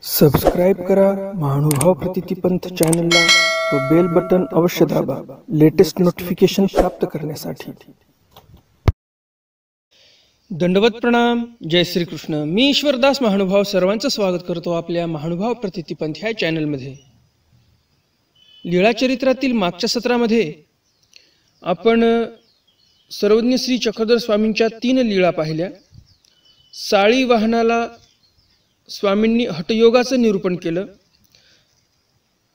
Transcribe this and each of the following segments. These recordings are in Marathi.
सबस्क्राईब करा महानुभाव प्रतितीपंथ चॅनलला व बेल बटन अवश्य दाबा लेटेस्ट नोटिफिकेशन प्राप्त करण्यासाठी। दंडवत प्रणाम। जय श्री कृष्ण। मी ईश्वरदास महानुभाव सर्वांचं स्वागत करतो आपल्या महानुभाव प्रतितीपंथ ह्या चॅनलमध्ये। लीळा चरित्रातील मागच्या सत्रामध्ये आपण सर्वज्ञ श्री चक्रधर स्वामींच्या 3 लीळा पाहिल्या। साळी वाहनाला स्वामींनी हठयोगाचं निरूपण केलं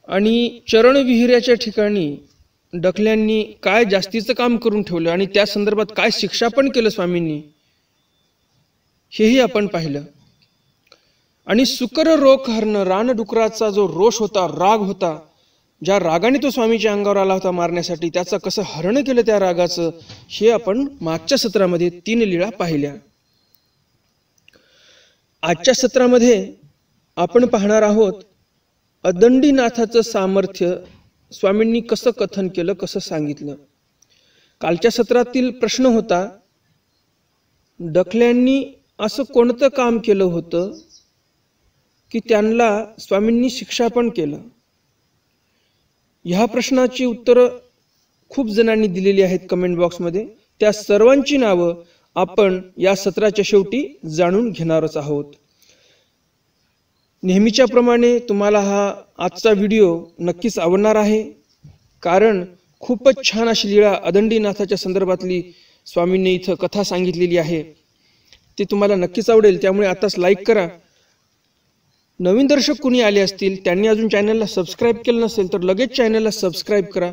आणि चरण विहिऱ्याच्या ठिकाणी डकल्यांनी काय जास्तीचं काम करून ठेवलं आणि त्या संदर्भात काय शिक्षा पण केलं स्वामींनी, हेही आपण पाहिलं। आणि सुकर रोख हरणं, रानडुकराचा जो रोष होता, राग होता, ज्या रागाने तो स्वामीच्या अंगावर आला होता मारण्यासाठी, त्याचं कसं हरण केलं त्या रागाचं, हे आपण मागच्या सत्रामध्ये 3 लीळा पाहिल्या। आजच्या सत्रामध्ये आपण पाहणार आहोत अदंडीनाथाचं सामर्थ्य स्वामींनी कसं कथन केलं, कसं सांगितलं। कालच्या सत्रातील प्रश्न होता, डकल्यांनी असं कोणतं काम केलं होतं की त्यांना स्वामींनी शिक्षा पण केलं। ह्या प्रश्नाची उत्तरं खूप जणांनी दिलेली आहेत कमेंट बॉक्समध्ये। त्या सर्वांची नावं आपण या सत्राच्या शेवटी जाणून घेणारच आहोत। नेहमीच्या प्रमाणे तुम्हाला हा आजचा व्हिडिओ नक्कीच आवडणार आहे, कारण खूपच छान अशी लीळा अदंडीनाथाच्या संदर्भातली स्वामींनी इथं कथा सांगितलेली आहे, ती तुम्हाला नक्कीच आवडेल। त्यामुळे आताच लाईक करा। नवीन दर्शक कोणी आले असतील, त्यांनी अजून चॅनलला सबस्क्राईब केलं नसेल तर लगेच चॅनलला सबस्क्राईब करा,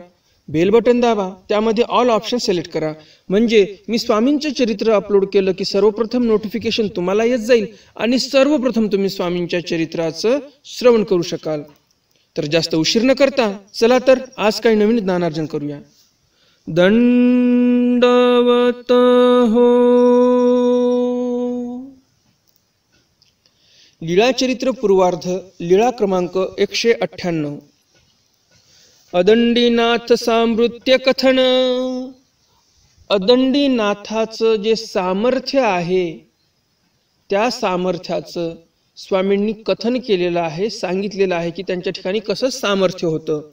बेल बटन दाबा, त्यामध्ये ऑल ऑप्शन सिलेक्ट करा, म्हणजे मी स्वामींचं चरित्र अपलोड केलं की सर्वप्रथम नोटिफिकेशन तुम्हाला येत जाईल आणि सर्वप्रथम तुम्ही स्वामींच्या चरित्राचं श्रवण करू शकाल। तर जास्त उशीर न करता चला तर आज काही नवीन ज्ञानार्जन करूया। दंडवत हो। लीळा चरित्र पूर्वार्ध, लीळा क्रमांक 198। अदंडीनाथ सामृत्य कथन। अदंडीनाथाचं जे सामर्थ्य आहे त्या सामर्थ्याचं स्वामींनी कथन केलेलं आहे, सांगितलेलं आहे की त्यांच्या ठिकाणी कसं सामर्थ्य होतं।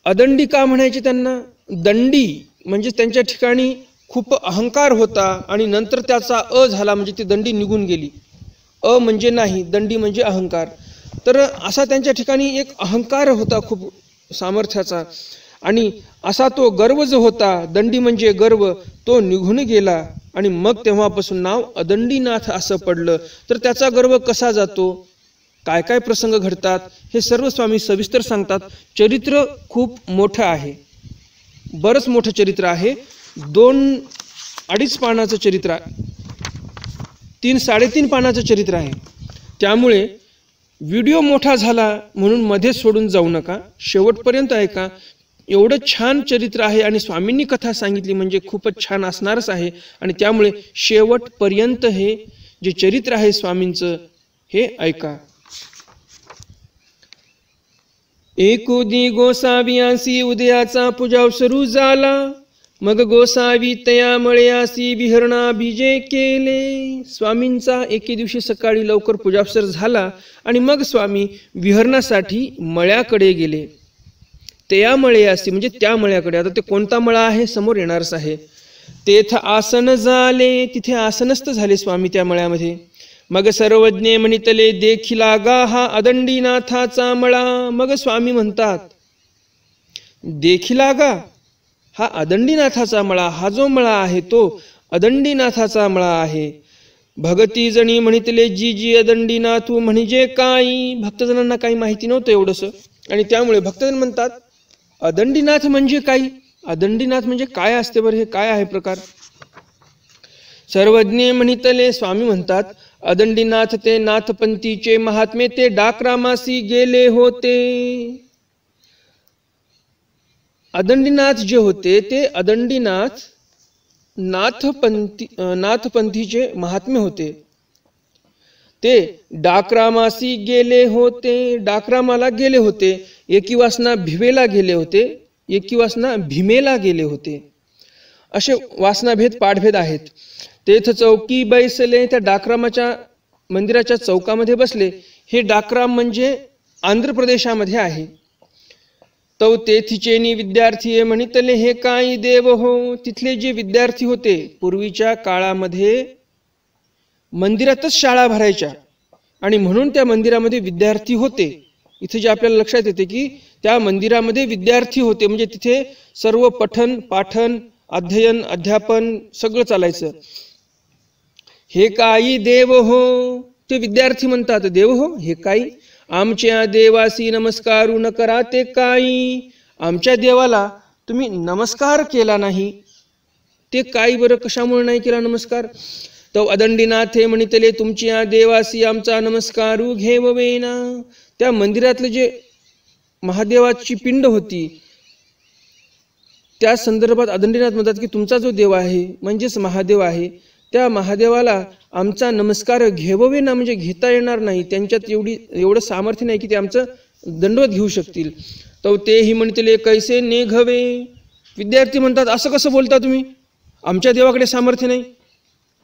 अदंडी का म्हणायचे त्यांना? दंडी म्हणजे त्यांच्या ठिकाणी खूप अहंकार होता आणि नंतर त्याचा झाला, म्हणजे ती दंडी निघून गेली। म्हणजे नाही, दंडी म्हणजे अहंकार। तर असा त्यांच्या ठिकाणी एक अहंकार होता खूप सामर्थ्याचा, आणि असा तो गर्व जो होता, दंडी म्हणजे गर्व, तो निघून गेला आणि मग तेव्हापासून नाव अदंडीनाथ असं पडलं। तर त्याचा गर्व कसा जातो, काय काय प्रसंग घडतात, हे सर्व स्वामी सविस्तर सांगतात। चरित्र खूप मोठं आहे, बरंच मोठं चरित्र आहे। 2-2.5 पानाचं चरित्र आहे, 3-3.5 पानाचं चरित्र आहे। त्यामुळे व्हिडिओ मोठा झाला म्हणून मध्ये सोडून जाऊ नका, शेवटपर्यंत ऐका। एवढं छान चरित्र आहे आणि स्वामींनी कथा सांगितली म्हणजे खूपच छान असणारच आहे, आणि त्यामुळे शेवटपर्यंत हे जे चरित्र आहे स्वामींचं हे ऐका। एकोदी गोसावी आसी उदयाचा पूजा सुरू झाला, मग गोसावी तया मळयासी विहरणा बीजे केले। स्वामींचा एके दिवशी सकाळी लवकर पूजापसर झाला आणि मग स्वामी विहरणासाठी मळ्याकडे गेले। तया मळयासी म्हणजे त्या मळ्याकडे। आता ते कोणता मळा आहे समोर येणारच आहे। तेथ आसन झाले, तिथे आसनस्थ झाले स्वामी त्या मळ्यामध्ये। मग सर्वज्ञ म्हणितले देखिला गा हा अदंडीनाथाचा मळा। मग स्वामी म्हणतात, देखिला गा हा अदंडीनाथाचा मळा, हा जो मळा आहे तो अदंडीनाथाचा मळा आहे। भगती जणी म्हणितले जी जी अदंडीनाथू म्हणजे काही। भक्तजनांना काही माहिती नव्हतं एवढंसं, आणि त्यामुळे भक्तजन म्हणतात अदंडीनाथ म्हणजे काही, अदंडीनाथ म्हणजे काय असते बरं, हे काय आहे प्रकार। सर्वज्ञ म्हणितले, स्वामी म्हणतात अदंडीनाथ ते नाथपंथीचे महात्मे, ते डाकरामासी गेले होते। अदंडीनाथ जे होते ते अदंडीनाथ नाथपंथीचे महात्मे होते। ते डाकरामासी गेले होते, डाकरामाला गेले होते। एकी वासना भिवेला गेले होते, एकी वासना भीमेला गेले होते, असे वासनाभेद पाठभेद आहेत। तेथ चौकी बैसले, त्या डाकरामाच्या मंदिराच्या चौकामध्ये बसले. हे डाकराम म्हणजे आंध्र प्रदेशामध्ये आहे. तो तेथीचेनी विद्यार्थी म्हणितले हे काही देव हो. तिथले जे विद्यार्थी होते, पूर्वीच्या काळामध्ये मंदिरातच शाळा भरायच्या आणि म्हणून त्या मंदिरामध्ये विद्यार्थी होते. इथे जे आपल्याला लक्षात येते की त्या मंदिरामध्ये विद्यार्थी होते, म्हणजे तिथे सर्व पठन पाठन अध्ययन अध्यापन सगळं चालायचं. हे काही देव हो. ते विद्यार्थी म्हणतात, देव हो हे काही. आमच्या देवासी नमस्कारू न करा ते काही. आमच्या देवाला तुम्ही नमस्कार केला नाही. ते काही बरं कशामुळे नाही केला नमस्कार? तो अदंडीनाथे म्हणितले तुमच्या देवासी आमचा नमस्कारू घेववेना. त्या मंदिरातले जे महादेवाची पिंड होती त्या संदर्भात अदंडीनाथ म्हणतात की तुमचा जो देव आहे म्हणजेच महादेव आहे, त्या महादेवाला आमचा नमस्कार घेववेना, म्हणजे घेता येणार नाही. त्यांच्यात एवढं सामर्थ्य नाही की ते आमचं दंडवत घेऊ शकतील. तो तेही म्हणितले कैसे नेघवे. विद्यार्थी म्हणतात असं कसं बोलता तुम्ही, आमच्या देवाकडे सामर्थ्य नाही.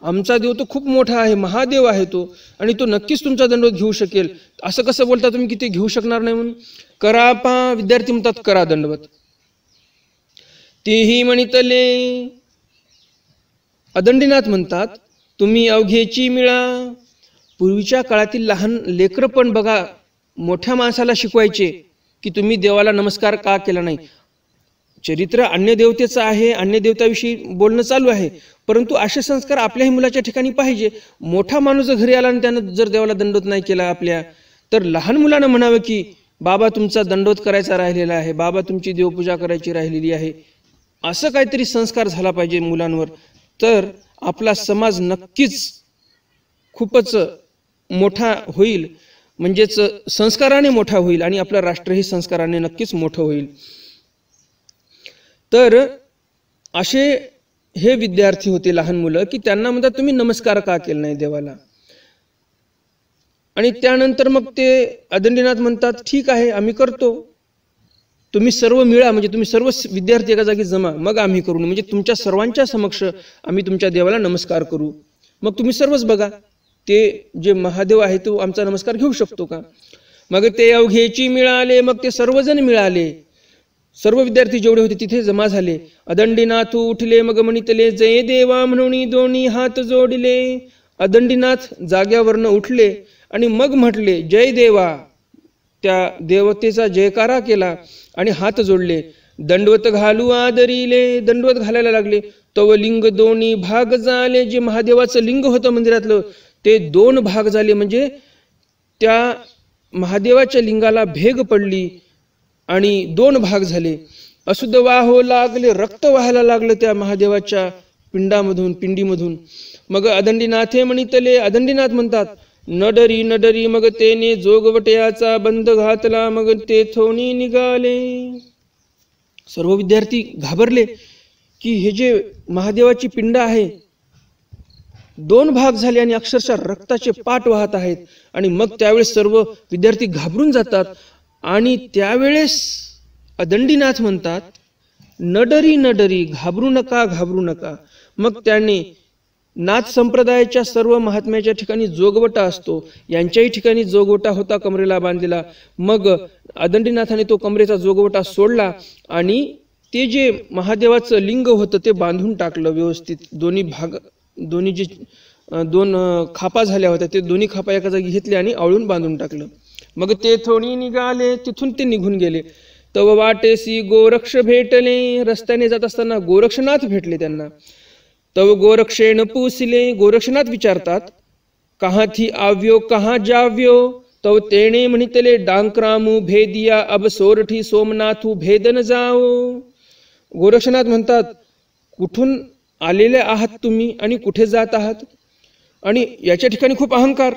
आमचा देव तो खूप मोठा आहे, महादेव आहे तो, आणि तो नक्कीच तुमचा दंडवत घेऊ शकेल. असं कसं बोलता तुम्ही की ते घेऊ शकणार नाही म्हणून? करा पा. विद्यार्थी म्हणतात करा दंडवत. तेही म्हणितले. अदंडीनाथ म्हणतात तुम्ही अवघेची मिळा. पूर्वीच्या काळातील लहान लेकरं पण बघा मोठ्या माणसाला शिकवायचे की तुम्ही देवाला नमस्कार का केला नाही. चरित्र अन्य देवतेचं आहे, अन्य देवताविषयी बोलणं चालू आहे, परंतु असे संस्कार आपल्याही मुलाच्या ठिकाणी पाहिजे. मोठा माणूस जर घरी आला आणि त्यानं जर देवाला दंडवत नाही केला आपल्या, तर लहान मुलानं म्हणावं की बाबा तुमचा दंडवत करायचा राहिलेला आहे, बाबा तुमची देवपूजा करायची राहिलेली आहे. असं काहीतरी संस्कार झाला पाहिजे मुलांवर. तर आपला समाज नक्कीच खूपच मोठा होईल, म्हणजेच संस्काराने मोठा होईल, आणि आपलं राष्ट्रही संस्काराने नक्कीच मोठं होईल. तर असे हे विद्यार्थी होते लहान मुलं की त्यांना म्हणतात तुम्ही नमस्कार का केला नाही देवाला. आणि त्यानंतर मग ते अदंडीनाथ म्हणतात ठीक आहे आम्ही करतो, तुम्ही सर्व मिळा, म्हणजे तुम्ही सर्व विद्यार्थी एका जागी जमा, मग आम्ही करू, म्हणजे तुमच्या सर्वांच्या समक्ष आम्ही तुमच्या देवाला नमस्कार करू. मग तुम्ही सर्वच बघा ते जे महादेव आहे तो आमचा नमस्कार घेऊ शकतो का. मग ते अवघेची मिळाले. मग ते सर्वजण मिळाले, सर्व विद्यार्थी जेवढे होते तिथे जमा झाले. अदंडीनाथ उठले मग म्हणितले जय देवा म्हणून दोन्ही हात जोडले. अदंडीनाथ जाग्यावरनं उठले आणि मग म्हटले जय देवा. त्या देवतेचा जयकारा केला आणि हात जोडले. दंडवत घालू आदरिले. दंडवत घालायला लागले. तव लिंग दोन्ही भाग झाले. जे महादेवाचं लिंग होतं मंदिरातलं ते 2 भाग झाले, म्हणजे त्या महादेवाच्या लिंगाला भेग पडली आणि 2 भाग झाले. अशुद्ध वाहो लागले, रक्त व्हायला लागलं त्या महादेवाच्या पिंडीमधून. मग अदंडीनाथे म्हणितले. अदंडीनाथ म्हणतात नडरी नडरी. मग तेने जोगवट्याचा बंद घातला. मग ते थोनी निघाले. सर्व विद्यार्थी घाबरले की हे जे महादेवाची पिंड आहे 2 भाग झाले आणि अक्षरशः रक्ताचे पाट वाहत आहेत. आणि मग त्यावेळेस सर्व विद्यार्थी घाबरून जातात. आणि त्यावेळेस अदंडीनाथ म्हणतात नडरी नडरी, घाबरू नका घाबरू नका. मग त्याने नाथ संप्रदायाच्या सर्व महात्म्याच्या ठिकाणी जोगवटा असतो, यांच्याही ठिकाणी जोगवटा होता कमरेला बांधलेला. मग अदंडीनाथाने तो कमरेचा जोगवटा सोडला आणि ते जे महादेवाचं लिंग होतं ते बांधून टाकलं व्यवस्थित. दोन्ही जे 2 खापा झाल्या होत्या ते दोन्ही खापा एका जागी घेतले आणि आवळून बांधून टाकलं. मग ते थोडी निघाले. तिथून ते निघून गेले. तव वाटेसी गोरक्ष भेटले. रस्त्याने जात असताना गोरक्षनाथ भेटले त्यांना. तव गोरक्षेण पुसले. गोरक्षनाथ विचारतात कहा थी आव्यो कहा जाव्यो. तव तेणे म्हणितले डांकरामू भेदिया अब सोरठी सोमनाथू भेदन जाओ. गोरक्षनाथ म्हणतात कुठून आलेले आहात तुम्ही आणि कुठे जात आहात. आणि याच्या ठिकाणी खूप अहंकार,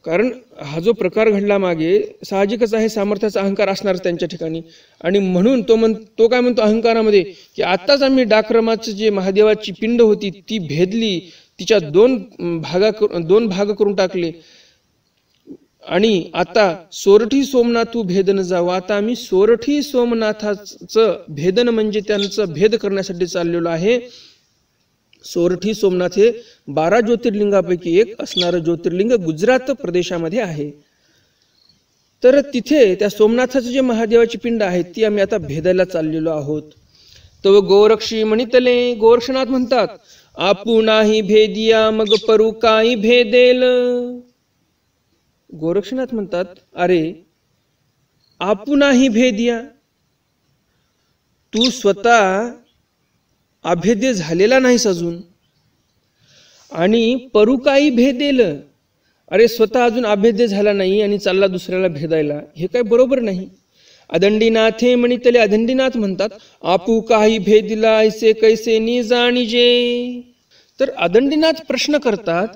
कारण हा जो प्रकार घडला मागे साहजिकच आहे सामर्थ्याचा अहंकार असणार त्यांच्या ठिकाणी. आणि म्हणून तो काय म्हणतो अहंकारामध्ये की आताच आम्ही डाक्रमाची जे महादेवाची पिंड होती ती भेदली, तिच्या 2 भाग करून टाकले. आणि आता सोरठी सोमनाथू भेदन जावं. आता आम्ही सोरठी सोमनाथाचं भेदन म्हणजे त्यांचं भेद करण्यासाठी चाललेलो आहे. सोरठी सोमनाथ हे 12 ज्योतिर्लिंगापैकी एक असणारं ज्योतिर्लिंग गुजरात प्रदेशामध्ये आहे. तर तिथे त्या सोमनाथाचं जे महादेवाची पिंड आहे ती आम्ही आता भेदायला चाललेलो आहोत. तो गोरक्षी म्हणितले, गोरक्षनाथ म्हणतात, आपुनाही भेदिया मग परू काही भेदेल. गोरक्षनाथ म्हणतात, अरे आपुनाही भेदिया, तू स्वतः अभेद्य झालेला नाहीस अजून, आणि परू काही भेदेल, अरे स्वतः अजून अभेद्य झाला नाही आणि चालला दुसऱ्याला भेदायला, हे काय बरोबर नाही. अदंडीनाथे म्हणितले, अदंडीनाथ म्हणतात, आपू काही भेदिला ऐसे कैसे नि जाणीजे. तर अदंडीनाथ प्रश्न करतात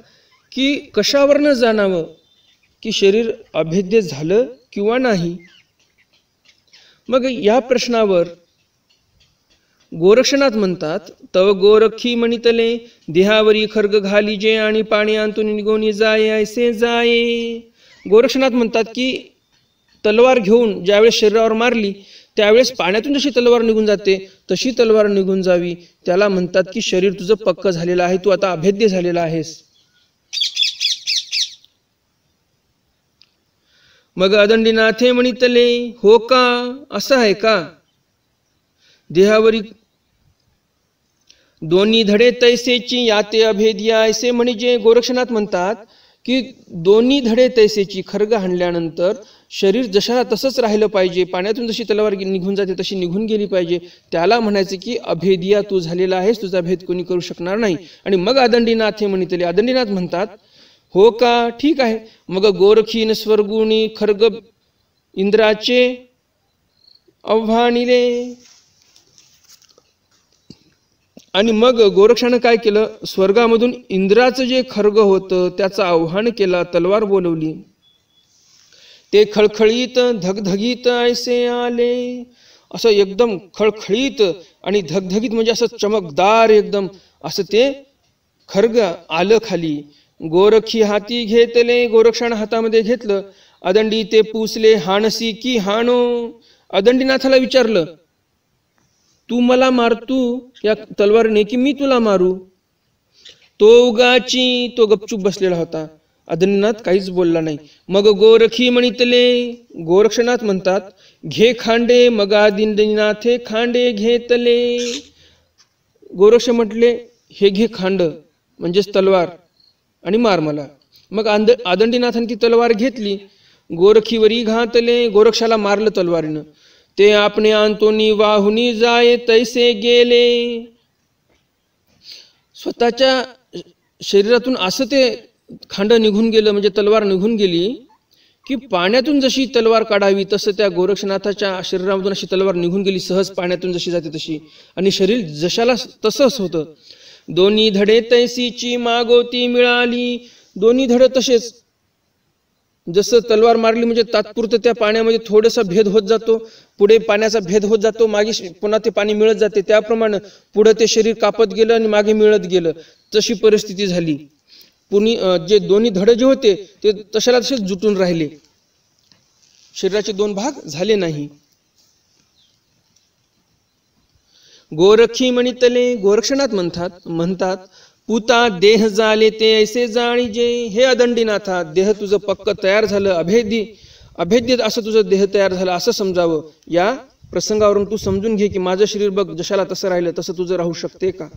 की कशावरनं जाणावं की शरीर अभेद्य झालं किंवा नाही. मग या प्रश्नावर गोरक्षनाथ म्हणतात, तव गोरखी म्हणितले, देहावरी खर्ग घालीजे आणि पाणी अंतून निघून जाये ऐसे जाये. गोरक्षनाथ म्हणतात की तलवार घेऊन ज्यावेळेस शरीरावर मारली त्यावेळेस पाण्यातून जशी तलवार निघून जाते तशी तलवार निघून जावी. त्याला म्हणतात की शरीर तुझं पक्क झालेलं आहे, तू आता अभेद्य झालेला आहेस. मग अदंडीनाथे म्हणितले, हो का, असं आहे का. देहावरी दोन्ही धडे तैसेची याते अभेदिया ऐसे म्हणजे. गोरक्षनाथ म्हणतात की दोन्ही धडे तैसेची, खर्ग हाणल्यानंतर शरीर जशा तसंच राहिलं पाहिजे, पाण्यातून जशी तलवार निघून जाते तशी निघून गेली पाहिजे, त्याला म्हणायचे की अभेदिया तू झालेला आहेस, तुझा भेद कोणी करू शकणार नाही. आणि मग अदंडीनाथ हे म्हणितले, अदंडीनाथ म्हणतात, हो का, ठीक आहे. मग गोरखीन स्वर्गुणी खर्ग इंद्राचे आव्हानिले. आणि मग गोरक्षानं काय केलं, स्वर्गामधून इंद्राचं जे खर्ग होतं त्याचं आव्हान केलं, तलवार बोलवली. ते खळखळीत धगधगीत ऐसे आले. असं एकदम खळखळीत आणि धगधगीत म्हणजे असं चमकदार एकदम असं ते खर्ग आलं खाली. गोरखी हाती घेतले, गोरक्षानं हातामध्ये घेतलं. अदंडी ते पुसले, हाणसी की हाणो. अदंडीनाथाला विचारलं, तू मला मारतू या तलवारीने की मी तुला मारू. तो उगाची, तो गपचूप बसलेला होता. अदंडीनाथ काहीच बोलला नाही. मग गोरखी म्हणितले, गोरक्षनाथ म्हणतात, घे खांडे. मग अदंडीनाथे खांडे घेतले. गोरक्ष म्हटले, हे घे खांड म्हणजेच तलवार आणि मार मला. मग अदंडीनाथाने ती तलवार घेतली, गोरखीवरी घातले, गोरक्षाला मारलं तलवारीनं. ते आपणे अंतोनी वाहुनी जाये तैसे गेले. स्वतःच्या शरीरातून असं ते खांड निघून गेलं, म्हणजे तलवार निघून गेली की पाण्यातून जशी तलवार काढावी तसं त्या गोरक्षनाथाच्या शरीरामधून अशी तलवार निघून गेली, सहज पाण्यातून जशी जाते तशी, आणि शरीर जशाला तसंच होतं. दोन्ही धडे तैसीची मागोती मिळाली. दोन्ही धडे तसेच, जसं तलवार मारली म्हणजे तात्पुरतं त्या पाण्यामध्ये थोडासा भेद होत जातो, पुढे पाण्याचा भेद होत जातो, मागे पुन्हा ते पाणी मिळत जाते, त्याप्रमाणे पुढे ते शरीर कापत गेलं आणि मागे मिळत गेलं, तशी परिस्थिती झाली. जे दोन्ही धडे जे होते ते तशाला तसेच जुटून राहिले, शरीराचे दोन भाग झाले नाही. गोरखी म्हणितले, गोरक्षनाथ म्हणतात, पुता देह झाले ते ऐसे जाणीजे. हे अदंडीनाथा, देह तुझं पक्क तयार झालं, अभेद्य असं तुझं देह तयार झालं असं समजावं. या प्रसंगावरून तू समजून घे की माझं शरीर बघ जशाला तसं राहिलं तसं तुझं राहू शकते का.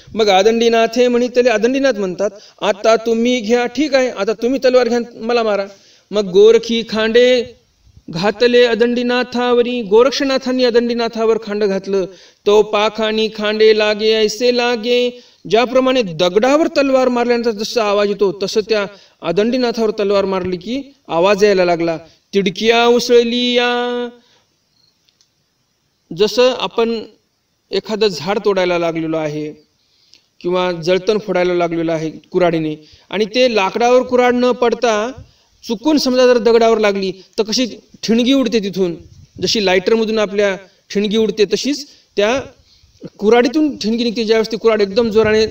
मग अदंडीनाथ हे म्हणितले, अदंडीनाथ म्हणतात, आता तुम्ही घ्या, ठीक आहे, आता तुम्ही तलवार घ्या, मला मारा. मग गोरखी खांडे घातले अदंडीनाथावरी. गोरक्षनाथांनी अदंडीनाथावर खांड घातलं. तो पाखानी खांडे लागे ऐसे लागे. ज्याप्रमाणे दगडावर तलवार मारल्यानंतर जसा आवाज येतो तसं त्या अदंडीनाथावर तलवार मारली की आवाज यायला लागला. तिडकिया उसळली या. जसं आपण एखादं झाड तोडायला लागलेलो आहे किंवा जळतण फोडायला लागलेलं आहे कुऱ्हाडीने, आणि ते लाकडावर कुऱ्हाड न पडता चुकून समजा जर दगडावर लागली तर कशी ठिणगी उडते, तिथून जशी लायटरमधून आपल्या ठिणगी उडते तशीच त्या कुऱ्हाडीतून ठिणगी निघते ज्यावेळेस ती कुऱ्हाड एकदम जोराने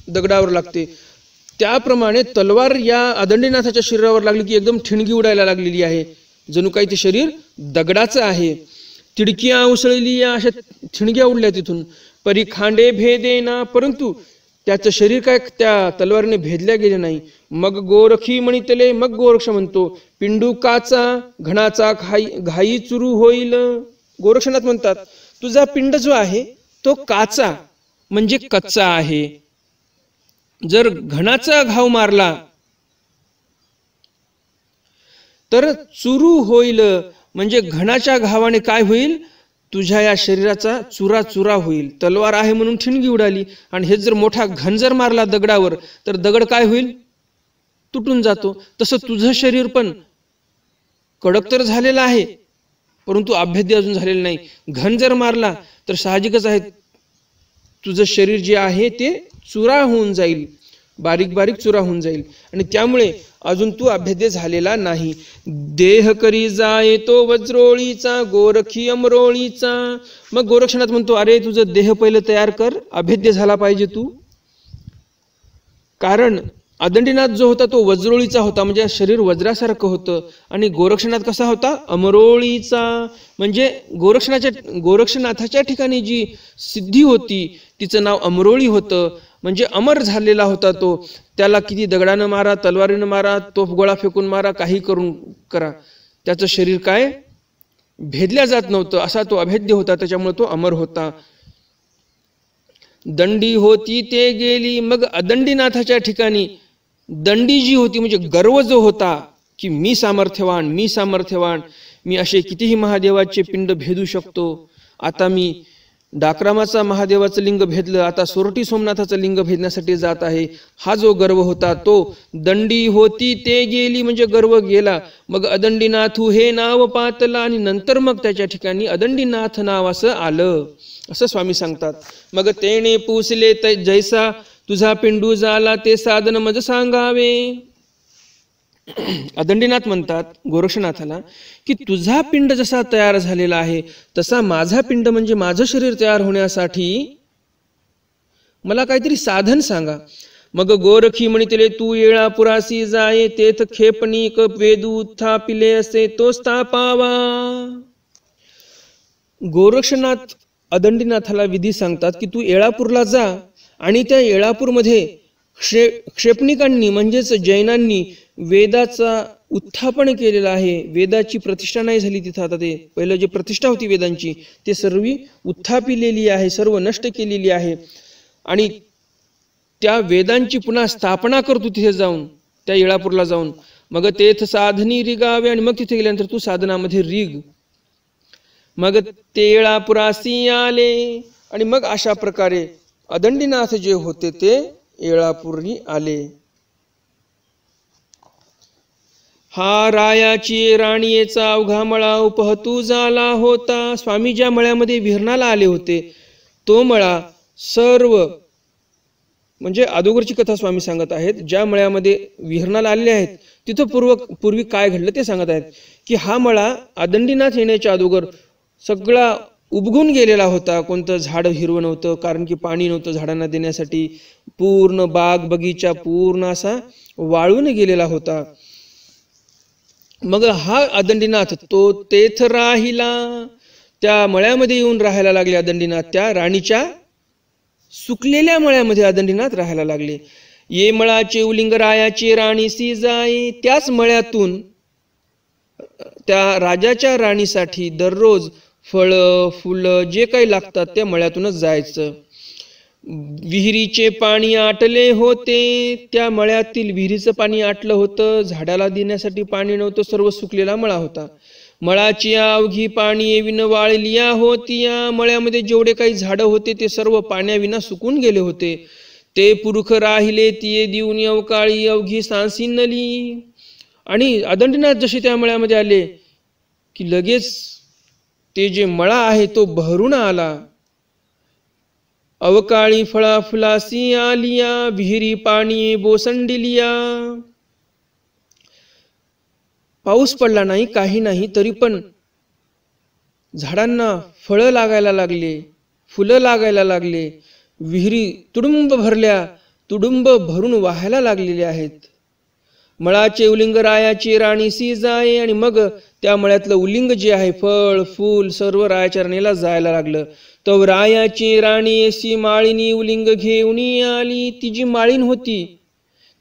दगडावर लागते. त्याप्रमाणे तलवार या अदंडीनाथाच्या शरीरावर लागली की एकदम ठिणगी उडायला लागलेली आहे, जणू काही ते शरीर दगडाचं आहे. तिडकिया उसळली या, अशा ठिणग्या उडल्या तिथून. परी खांडे भेदेना, परंतु त्याचं शरीर काय त्या तलवारीने भेदल्या गेले नाही. मग गोरखी म्हणितले, मग गोरक्ष म्हणतो, पिंडू काचा घणाचा घाई चुरू होईल. गोरक्षनाथ म्हणतात, तुझा पिंड जो आहे तो काचा म्हणजे कच्चा आहे. जर घणाचा घाव मारला तर चुरू होईल, म्हणजे घणाच्या घावाने काय होईल, तुझ्या या शरीराचा चुरा चुरा होईल. तलवार आहे म्हणून ठिणगी उडाली, आणि हे जर मोठा घन जर मारला दगडावर तर दगड काय होईल, तुटून जातो. तसं तुझं शरीर पण कडक तर झालेलं आहे परंतु अभेद्य अजून झालेलं नाही. घन जर मारला तर साहजिकच आहे तुझं शरीर जे आहे ते चुरा होऊन जाईल, बारीक बारीक चुरा होऊन जाईल, आणि त्यामुळे अजून तू अभेद्य झालेला नाही. देह करी जाय तो वज्रोळीचा गोरखी अमरोळीचा. मग गोरक्षनाथ म्हणतो, अरे तुझं देह पहिलं तयार कर, अभेद्य झाला पाहिजे तू. कारण आदंडीनाथ जो होता तो वज्रोळीचा होता, म्हणजे शरीर वज्रासारखं होतं, आणि गोरक्षनाथ कसा होता, अमरोळीचा. म्हणजे गोरक्षनाथाच्या ठिकाणी जी सिद्धी होती तिचं नाव अमरोळी होतं, म्हणजे अमर झालेला होता तो. त्याला किती दगडानं मारा, तलवारीनं मारा, तोफ गोळा फेकून मारा, काही करून करा, त्याचं शरीर काय भेदल्या जात नव्हतं, असा तो अभेद्य होता. त्याच्यामुळे तो अमर होता. दंडी होती ते गेली. मग अदंडीनाथाच्या ठिकाणी दंडी जी होती म्हणजे गर्व जो होता की मी सामर्थ्यवान, मी सामर्थ्यवान, मी असे कितीही महादेवाचे पिंड भेदू शकतो. आता मी डाकरामाचा महादेवाचं लिंग भेदलं, आता सोरटी सोमनाथाचं लिंग भेदण्यासाठी जात आहे, हा जो गर्व होता तो दंडी होती ते गेली, म्हणजे गर्व गेला. मग अदंडीनाथू हे नाव पातला, आणि नंतर मग त्याच्या ठिकाणी अदंडीनाथ नाव असं आलं, असं स्वामी सांगतात. मग तेने पुसले जैसा तुझा पिंडू झाला ते साधन मज सांगावे. अदंडीनाथ म्हणतात गोरक्षनाथाला की तुझा पिंड जसा तयार झालेला आहे तसा माझा पिंड म्हणजे माझं शरीर तयार होण्यासाठी मला काहीतरी साधन सांगा. मग गोरखी म्हणितले तू येळापुरासी जाये तेथ खेपणीक वेदू थापिले असे तो स्थापावा. गोरक्षनाथ अदंडीनाथाला विधी सांगतात की तू येळापूरला जा आणि त्या येळापूरमध्ये क्षेपणिकांनी म्हणजेच जैनांनी वेदाचा उत्थापन केलेला आहे. वेदाची प्रतिष्ठा नाही झाली तिथं, आता ते पहिलं जे प्रतिष्ठा होती वेदांची ते सर्व उत्थापिलेली आहे, सर्व नष्ट केलेली आहे, आणि त्या वेदांची पुन्हा स्थापना करतो तिथे जाऊन, त्या येळापूरला जाऊन. मग तेथ साधनी रिगावे, आणि मग तिथे गेल्यानंतर तू साधनामध्ये रिग. मग ते येळापुरासी आले, आणि मग अशा प्रकारे अदंडीनाथ जे होते ते येळापुरी आले. हा रायाची राणीचा अवघा मळा उपहतू झाला होता. स्वामी ज्या मळ्यामध्ये विहरणाला आले होते तो मळा सर्व, म्हणजे अगोदरची कथा स्वामी सांगत आहेत, ज्या मळ्यामध्ये विहरणाला आलेले आहेत तिथं पूर्वी काय घडलं ते सांगत आहेत की हा मळा अदंडीनाथ येण्याच्या अगोदर सगळा उबगून गेलेला होता. कोणतं झाड हिरवं नव्हतं, कारण की पाणी नव्हतं झाडांना देण्यासाठी. पूर्ण बाग बगीचा पूर्ण असा वाळून गेलेला होता. मग हा अदंडीनाथ तो तेथ राहिला, त्या मळ्यामध्ये येऊन राहायला लागले अदंडीनाथ. त्या राणीच्या सुकलेल्या मळ्यामध्ये अदंडीनाथ राहायला लागले. ये मळाचे उलिंग रायाचे राणीसी जाई. त्याच मळ्यातून त्या राजाच्या राणीसाठी दररोज फळं फुलं जे काही लागतात त्या मळ्यातूनच जायचं. विहिरीचे पाणी आटले होते, त्या मळ्यातील विहिरीचं पाणी आटलं होतं, झाडाला देण्यासाठी पाणी नव्हतं, सर्व सुकलेला मळा होता. मळाची अवघी पाणी येविन वाळलिया होतिया. मळ्यामध्ये जेवढे काही झाडं होते ते सर्व पाण्याविना सुकून गेले होते. ते पुरुष राहिले तिये देऊन अवकाळी अवघी सांसिनली. आणि अदंडीनाथ जसे त्या मळ्यामध्ये आले की लगेच ते जे मळा आहे तो बहरून आला. अवकाळी फळा फुलासी आलिया, विहिरी पाणी बोसंडिलिया. पाऊस पडला नाही, काही नाही, तरी पण झाडांना फळं लागायला लागले, फुलं लागायला लागले. विहिरी तुडुंब भरल्या, तुडुंब भरून वाहायला लागलेले आहेत. मळाचे उलिंग रायाची राणीसी जाये. आणि मग त्या मळ्यातलं उलिंग जे आहे फळ फूल सर्व रायाच्या राणीला जायला लागलं. तर रायाची राणी अशी माळिनी उलिंग घेऊन आली. ती जी माळीन होती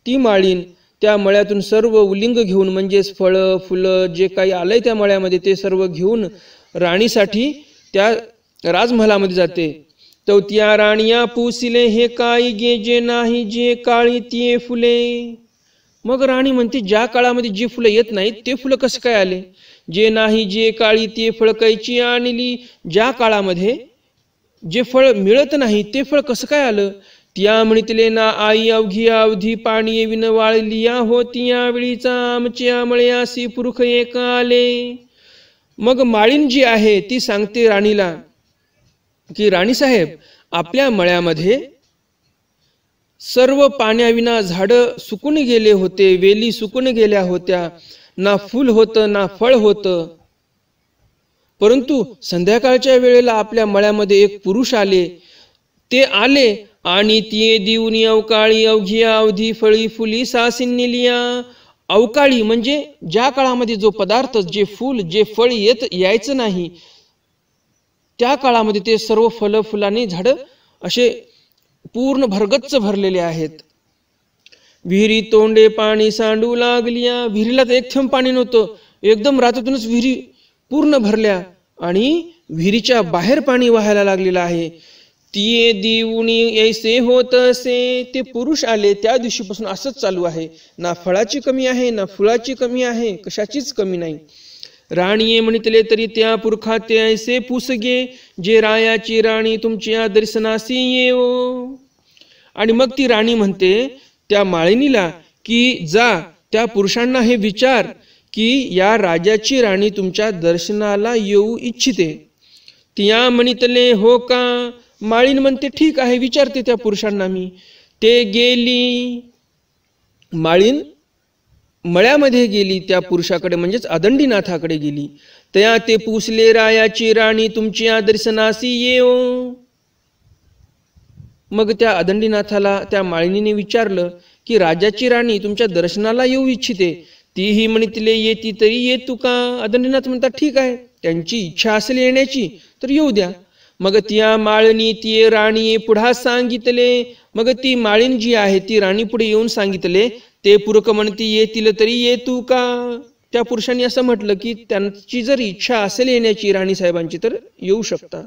ती माळीन त्या मळ्यातून सर्व उलिंग घेऊन म्हणजेच फळं फुलं जे काही आलंय त्या मळ्यामध्ये ते सर्व घेऊन राणीसाठी त्या राजमहालामध्ये जाते. तो त्या राणीया पुसिले हे काही गे जे नाही जे काळी ते फुले. मग राणी म्हणते ज्या काळामध्ये जी फुलं येत नाहीत ते फुलं कसं काय आले. जे नाही जे काळी ते फळ कैची आणली. ज्या काळामध्ये जे फळ मिळत नाही ते फळ कसं काय आलं. त्या म्हणितले ना आई अवघी अवधी पाणी विन वाळलिया होती यावेळीचा आमच्या मळ्यासी पुरुष एक आले. मग माळीन जी आहे ती सांगते राणीला की राणी साहेब आपल्या मळ्यामध्ये सर्व पाण्याविना झाडं सुकून गेले होते, वेली सुकून गेल्या होत्या, ना फूल होतं ना फळ होतं. परंतु संध्याकाळच्या वेळेला आपल्या मळ्यामध्ये एक पुरुष आले. ते आले आणि ते देऊन अवकाळी अवघी अवधी फळी फुली सासीन नेलिया. अवकाळी म्हणजे ज्या काळामध्ये जो पदार्थ जे फूल जे फळ यायचं नाही त्या काळामध्ये ते सर्व फल फुलांनी झाड असे पूर्ण भरगच्च भरलेले आहेत. विहिरी तोंडे पाणी सांडू लागलिया. विहिरीला तर एक थेंब पाणी नव्हतं, एकदम रात्रीतूनच विहिरी पूर्ण भरल्या आणि विहिरीच्या बाहेर पाणी वाहायला लागलेलं आहे. ती देऊनी ऐसे होत असे. ते पुरुष आले त्या दिवशीपासून असंच चालू आहे. ना फळाची कमी आहे ना फुलाची कमी आहे, कशाचीच कमी नाही. राणीये म्हणितले तरी त्या पुरखाते ऐसे पुसगे जे रायाची राणी तुमच्या दर्शनासी येओ. आणि मग ती राणी म्हणते त्या माळिनीला की जा त्या पुरुषांना हे विचार की या राजाची राणी तुमच्या दर्शनाला येऊ इच्छिते. त्या म्हणितले हो का. माळीन म्हणते ठीक आहे विचारते त्या पुरुषांना मी. ते गेली. माळीन मळ्यामध्ये गेली त्या पुरुषाकडे म्हणजेच अदंडीनाथाकडे गेली. त्या ते पुसले रायाची राणी तुमच्या दर्शनासी येओ. मग त्या अदंडीनाथाला त्या माळिनीने विचारलं की राजाची राणी तुमच्या दर्शनाला येऊ इच्छिते. तीही म्हणितले येती तरी येतू का. अदंडीनाथ म्हणतात ठीक आहे त्यांची इच्छा असेल येण्याची तर येऊ द्या. मग त्या माळणी ती राणी पुढा सांगितले. मग ती माळीन जी आहे ती राणी पुढे येऊन सांगितले. ते पुरख म्हणती येतील तरी येतू का. त्या पुरुषांनी असं म्हटलं की त्यांची जर इच्छा असेल येण्याची राणी साहेबांची तर येऊ शकता.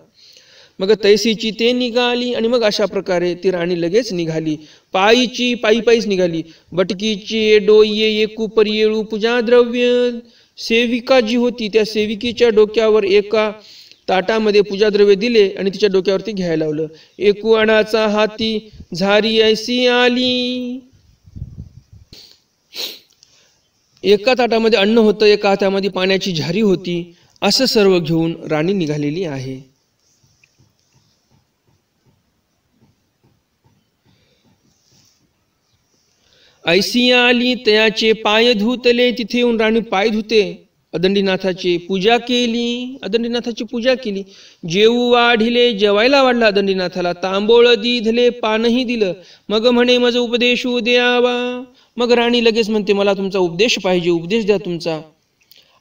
मग तैसीची ते निघाली आणि मग अशा प्रकारे ती राणी लगेच निघाली. पायीची पायीच निघाली. बटकीची डोये एकू परियेळू पूजा द्रव्य. सेविका जी होती त्या सेविकेच्या डोक्यावर एका ताटामध्ये पूजा द्रव्य दिले आणि तिच्या डोक्यावरती घ्यायला लावलं. एकू अणाचा हाती झारी ऐसी आली. एका ताटामध्ये अन्न होतं, एका हातामध्ये पाण्याची झारी होती. असं सर्व घेऊन राणी निघालेली आहे. ऐसी आली त्याचे पाय धुतले. तिथे येऊन राणी पाय धुते. अदंडीनाथाची पूजा केली. अदंडीनाथाची पूजा केली. जेवू वाढिले. जेवायला वाढला अदंडीनाथाला. तांबोळ दिधले पानही दिलं. मग म्हणे मज उपदेशू द्यावा. मग राणी लगेच म्हणते मला तुमचा उपदेश पाहिजे, उपदेश द्या तुमचा.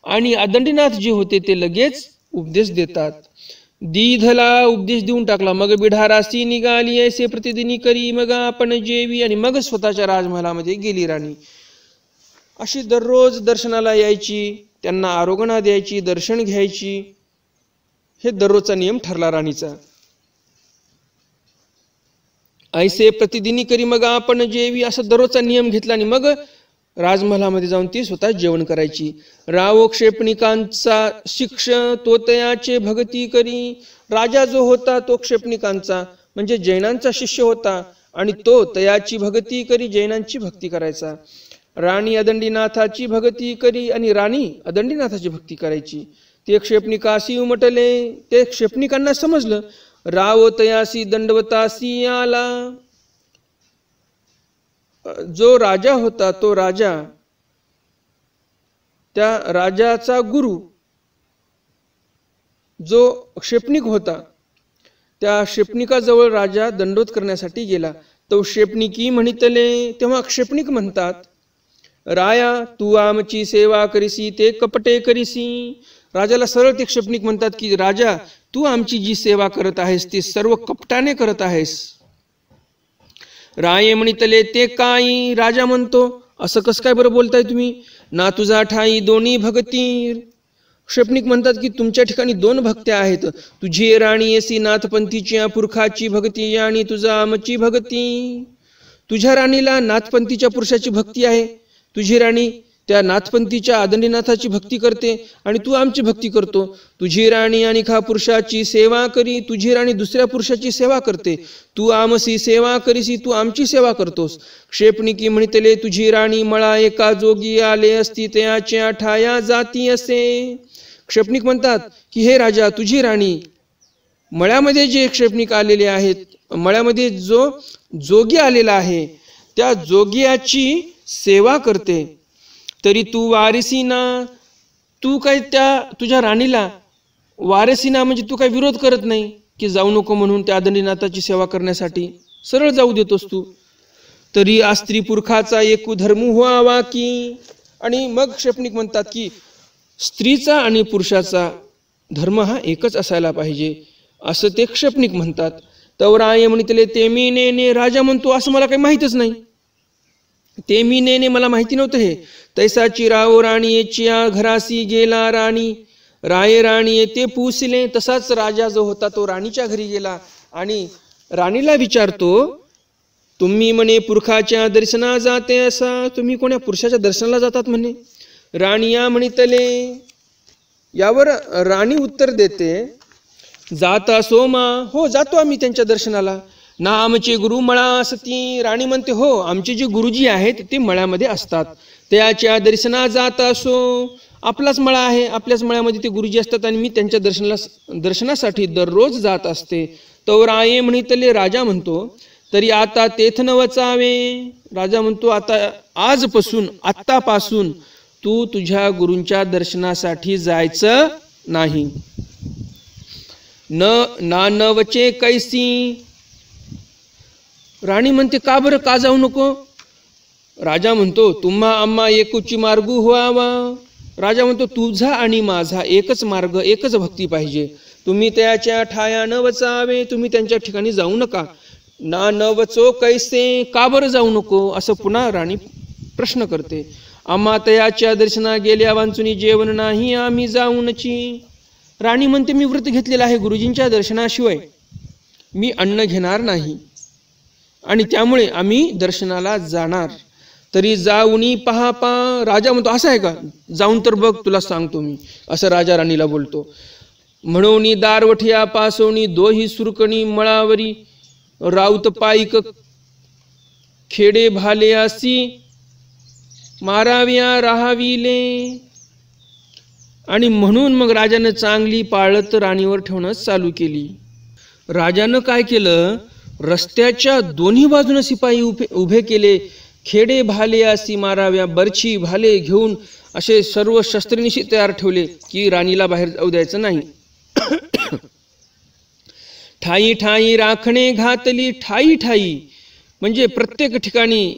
आणि अदंडीनाथ जे होते ते लगेच उपदेश देतात. दीधला उपदेश देऊन टाकला. मग बिढारासी निघाली ऐसे प्रतिदिनी करी. मग आपण जेवी आणि मग स्वतःच्या राजमहालामध्ये गेली राणी. अशी दररोज दर्शनाला यायची, त्यांना आरोगणा द्यायची, दर्शन घ्यायची. हे दररोजचा नियम ठरला राणीचा. ऐसे प्रतिदिनी करी मग आपण जेवी असा दररोजचा नियम घेतला आणि मग राजमहालामध्ये जाऊन ती स्वतः जेवण करायची. रावो क्षेपणिकांचा शिक्ष तो तयाचे भक्ती करी. राजा जो होता तो क्षेपणिकांचा म्हणजे जैनांचा शिष्य होता आणि तो तयाची भक्ती करी, जैनांची भक्ती करायचा. राणी अदंडीनाथाची भक्ती करी आणि राणी अदंडीनाथाची भक्ती करायची. ते क्षेपणिकासी उमटले. ते क्षेपणिकांना समजलं. राव तयासी दंडवतासी आला. जो राजा होता तो राजा, त्या राजाचा गुरु जो क्षेपणिक होता त्या क्षेपणिकाजवळ राजा दंडोत करण्यासाठी गेला. तो क्षेपणिकी म्हणितले. तेव्हा क्षेपणिक म्हणतात राया तू आमची सेवा करीसी ते कपटे करीसी. राजाला सरळ ते क्षपणिक म्हणतात की राजा तू आमची जी सेवा करत आहेस ती सर्व कपटाने करत आहेस. राये म्हणितले ते काही. राजा म्हणतो असं कसं काय बरं बोलताय तुम्ही. ना तुझा ठाई दोन्ही भगती. क्षपणिक म्हणतात की तुमच्या ठिकाणी दोन भक्त्या आहेत. तुझी राणी येसी नाथपंथीच्या पुरखाची भक्ती आणि तुझा आमची भक्ती. तुझ्या राणीला नाथपंथीच्या पुरुषाची भक्ती आहे. तुझी राणी त्या नाथपंथीच्या आदंडीनाथाची भक्ती करते आणि तू आमची भक्ती करतो. तुझी राणी आणि खा पुरुषाची सेवा करी. तुझी राणी दुसऱ्या पुरुषाची सेवा करते. तू आमसी सेवा करीसी. तू आमची सेवा करतोस. क्षेपणिकी म्हणितले तुझी राणी मळा एका जोगी आले असती त्याच्या ठाया जाती असे. क्षेपणिक म्हणतात की हे राजा तुझी राणी मळ्यामध्ये जे क्षेपणिक आलेले आहेत, मळ्यामध्ये जो जोगी आलेला आहे त्या जोगियाची सेवा करते. तरी तू वारिसीना. तू काय त्या तुझ्या राणीला वारिसीना म्हणजे तू काय विरोध करत नाही की जाऊ नको म्हणून त्या आदंडीनाथाची सेवा करण्यासाठी सरळ जाऊ देतोस तू. तरी आ स्त्री पुरखाचा एकू धर्म व्हावा की. आणि मग क्षेपणिक म्हणतात की स्त्रीचा आणि पुरुषाचा धर्म हा एकच असायला पाहिजे असं ते क्षेपणिक म्हणतात. तवराय म्हणितले ते मी नेने. राजा म्हणतो असं मला काही माहीतच नाही. ते मी नेने मला माहिती नव्हतं हे. तैसाची राओ राणी येचिया घरासी गेला राणी. राये राणी येते पुसले. तसाच राजा जो होता तो राणीच्या घरी गेला आणि राणीला विचारतो तुम्ही म्हणे पुरखाच्या दर्शना जाते असा. तुम्ही कोण्या पुरुषाच्या दर्शनाला जातात म्हणे. राणीया म्हणितले. यावर राणी उत्तर देते जाता सोमा. हो जातो आम्ही त्यांच्या दर्शनाला. ना आमचे गुरु मळा असती. राणी म्हणते हो आमचे जे गुरुजी आहेत ते मळ्यामध्ये असतात. त्याच्या दर्शना जात असो. आपलाच मळा आहे, आपल्याच मळ्यामध्ये ते गुरुजी असतात आणि मी त्यांच्या दर्शनासाठी दररोज जात असते. तो राये म्हणितले. राजा म्हणतो तरी आता तेथ न वचावे. राजा म्हणतो आता आजपासून आत्तापासून तू तुझ्या गुरूंच्या दर्शनासाठी जायचं नाही. न वचे कैसी. राणी म्हणते का बरं का जाऊ नको. राजा म्हणतो तुम्हा आम्हा एकूची मार्गू व्हावा. राजा म्हणतो तुझा आणि माझा एकच मार्ग एकच भक्ती पाहिजे. तुम्ही त्याच्या ठाया न वचावे. तुम्ही त्यांच्या ठिकाणी जाऊ नका. ना न वचो कैसे. का बरं जाऊ नको असं पुन्हा राणी प्रश्न करते. आम्हा तयाच्या दर्शना गेल्या वांचुनी जेवण नाही आम्ही जाऊनची. राणी म्हणते मी व्रत घेतलेलं आहे गुरुजींच्या दर्शनाशिवाय मी अन्न घेणार नाही आणि त्यामुळे आम्ही दर्शनाला जाणार. तरी जाऊनी पहा पा. राजा म्हणतो असं आहे का जाऊन तर बघ तुला सांगतो मी असं राजा राणीला बोलतो. म्हणून दारवठिया पासवणी दोही सुरकणी मळावरी राऊत पाईक खेडे भाले असी माराव्या राहाविले. आणि म्हणून मग राजानं चांगली पाळत राणीवर ठेवणं चालू केली. राजानं काय केलं रस्त्याच्या दोन्ही बाजूने शिपाई उभे केले. खेडे भाले असी माराव्या. बर्छी भाले घेऊन असे सर्व शस्त्रनिशी तयार ठेवले की राणीला बाहेर जाऊ द्यायचं नाही. ठाई ठाई राखणे घातली. ठाई ठाई म्हणजे प्रत्येक ठिकाणी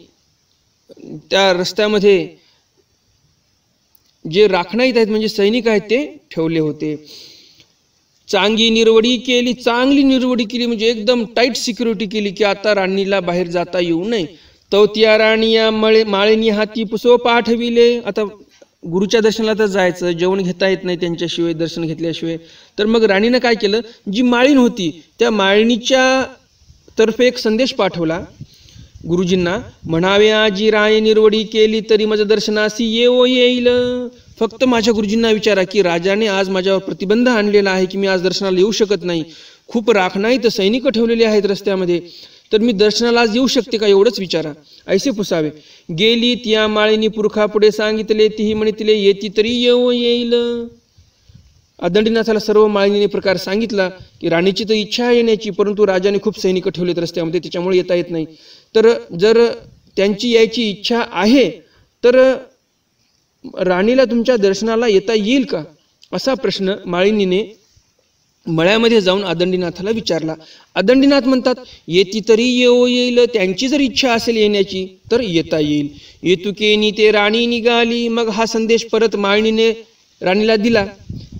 त्या रस्त्यामध्ये जे राखणाईत आहेत म्हणजे सैनिक आहेत ते ठेवले होते. चांगली निर्वडी केली. चांगली निर्वडी केली म्हणजे एकदम टाईट सिक्युरिटी केली की आता राणीला बाहेर जाता येऊ नये. तवत्या राणी या माळेनी हाती पुसो पाठविले. आता गुरुच्या दर्शनाला तर जायचं, जेवण घेता येत नाही त्यांच्याशिवाय, दर्शन घेतल्याशिवाय. तर मग राणीनं काय केलं, जी माळीण होती त्या माळिणीच्या तर्फे एक संदेश पाठवला गुरुजींना. म्हणावे आजी राय निर्वडी केली तरी माझं दर्शनासी येवो येईल. फक्त माझ्या गुरुजींना विचारा की राजाने आज माझ्यावर प्रतिबंध आणलेला आहे की मी आज दर्शनाला येऊ शकत नाही. खूप राखणाईत सैनिक ठेवलेले आहेत रस्त्यामध्ये, तर मी दर्शनाला आज येऊ शकते का एवढंच विचारा. ऐसे पुसावे. गेली त्या माळिनी पुरखा पुढे सांगितले. तीही म्हणितले येती तरी येऊ येईल. आदंडीनाथाला सर्व माळिनीने प्रकार सांगितला की राणीची तर इच्छा आहे येण्याची, परंतु राजाने खूप सैनिक ठेवलेत रस्त्यामध्ये, त्याच्यामुळे येता येत नाही. तर जर त्यांची यायची इच्छा आहे तर राणीला तुमच्या दर्शनाला येता येईल का, असा प्रश्न माळिनीने मळ्यामध्ये जाऊन आदंडीनाथाला विचारला. आदंडीनाथ म्हणतात, येती तरी येईल, त्यांची जर इच्छा असेल येण्याची तर येता येईल. येतुकेनी ते राणी निघाली. मग हा संदेश परत माळणीने राणीला दिला,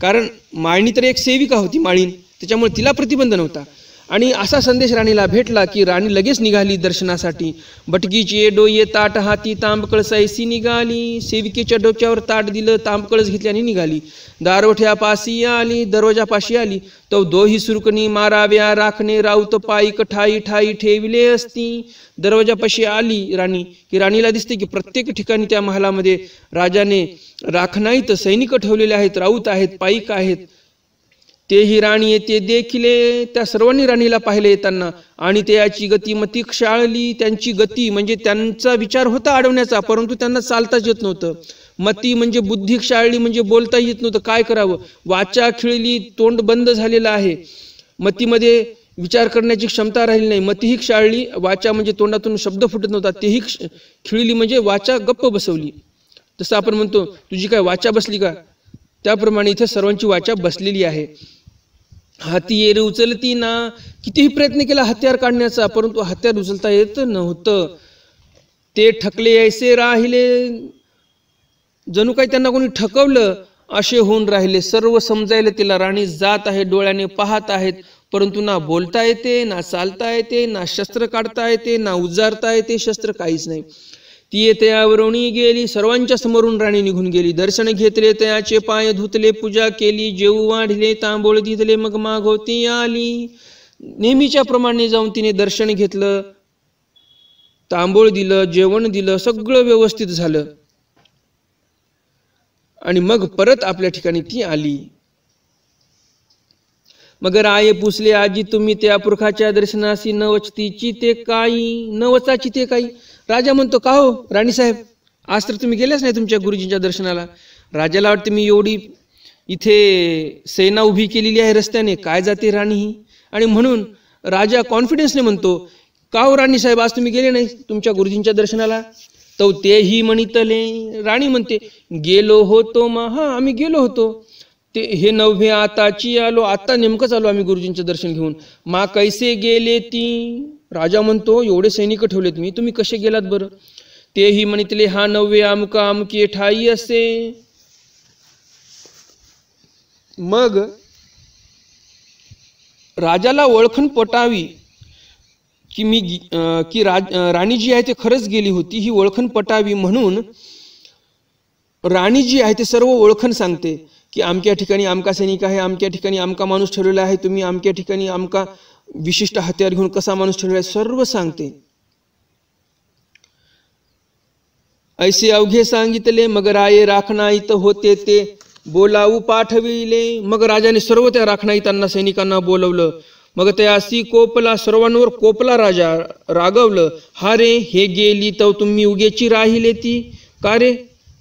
कारण माळणी तर एक सेविका होती माळीन, त्याच्यामुळे तिला प्रतिबंध नव्हता. आणि असा संदेश राणीला भेटला की राणी लगेच निघाली दर्शनासाठी. बटकीचे डोये ताट हाती तांब कळसायसी निघाली. सेविकेच्या डोक्यावर ताट दिलं, तांब कळस घेतली आणि निघाली. दारोठ्यापाशी आली, दरवाजापाशी आली, तो दोही सुरकणी माराव्या राखणे राऊत पायी ठाई ठाई ठेविले असती. दरवाजापाशी आली राणी की राणीला दिसते की प्रत्येक ठिकाणी त्या महालामध्ये राजाने राखणाईत सैनिक ठेवलेले आहेत, राऊत आहेत, पाईक आहेत. तेही राणी येते देखिले. त्या सर्वांनी राणीला पाहिले येताना, आणि त्याची गतिमती क्षाळली. त्यांची गती म्हणजे त्यांचा विचार होता अडवण्याचा, परंतु त्यांना चालताच येत नव्हतं. मती म्हणजे बुद्धी क्षाळली, म्हणजे बोलता येत नव्हतं, काय करावं. वाचा खिळली, तोंड बंद झालेलं आहे. मतीमध्ये विचार करण्याची क्षमता राहिली नाही. मतीही क्षाळली, वाचा म्हणजे तोंडातून शब्द फुटत नव्हता, तेही खिळली म्हणजे वाचा गप्प बसवली. तसं आपण म्हणतो तुझी काय वाचा बसली का, त्याप्रमाणे इथे सर्वांची वाचा बसलेली आहे. हाती येर उचलती ना. कितीही प्रयत्न केला हत्यार काढण्याचा, परंतु हत्यार उचलता येत नव्हतं. ते ठकले ऐसे राहिले, जणू काही त्यांना कोणी ठकवलं असे होऊन राहिले. सर्व समजायला तिला राणी जात आहे, डोळ्याने पाहत आहेत, परंतु ना बोलता येते, ना चालता येते, ना शस्त्र काढता येते, ना उजारता येते शस्त्र, काहीच नाही. ती त्यावरणी गेली. सर्वांच्या समोरून राणी निघून गेली. दर्शन घेतले, त्याचे पाय धुतले, पूजा केली, जेवू वाढले, तांबोळ दिले, मग मागोती आली. नेहमीच्या प्रमाणे जाऊन तिने दर्शन घेतलं, तांबोळ दिलं, जेवण दिलं, सगळं व्यवस्थित झालं. आणि मग परत आपल्या ठिकाणी ती आली. मग राये पुसले, आजी तुम्ही त्या पुरखाच्या दर्शनासी नवचतीची ते काही, नवचाची ते काही. राजा म्हणतो, का हो राणीसाहेब, आज तर तुम्ही गेलेच नाही तुमच्या गुरुजींच्या दर्शनाला. राजाला वाटते मी एवढी इथे सेना उभी केलेली आहे रस्त्याने, काय जाते राणी ही. आणि म्हणून राजा कॉन्फिडन्सने म्हणतो, का हो राणीसाहेब, आज तुम्ही गेले नाही तुमच्या गुरुजींच्या दर्शनाला. तो तेही म्हणितले. राणी म्हणते, गेलो होतो हा आम्ही गेलो होतो, ते हे नव्हे आताची आलो, आता नेमकंच आलो आम्ही गुरुजींचं दर्शन घेऊन. मा कैसे गेले ती. राजा म्हणतो, एवढे सैनिक ठेवलेत मी, तुम्ही कसे गेलात बरं. तेही म्हणितले, हा नव्हे अमुका अमुके ठाई असे. मग राजाला ओळखण पटावी की राणी जी आहे ते खरंच गेली होती, ही ओळखण पटावी म्हणून राणी जी आहे ते सर्व ओळखण सांगते की अमक्या ठिकाणी अमका सैनिक आहे, अमक्या ठिकाणी अमका माणूस ठेवलेला आहे, तुम्ही अमक्या ठिकाणी अमका विशिष्ट हत्यार घेऊन कसा माणूस ठेवलेला आहे, सर्व सांगते. ऐसे अवघे सांगितले. मग राये राखणाईत होते ते बोलावू पाठविले. मग राजाने सर्व त्या राखणाईतांना सैनिकांना बोलवलं. मग त्यासी कोपला, सर्वांवर कोपला राजा, रागवलं. हा रे, हे गेली तर तुम्ही उगेची राहिले ती. का रे,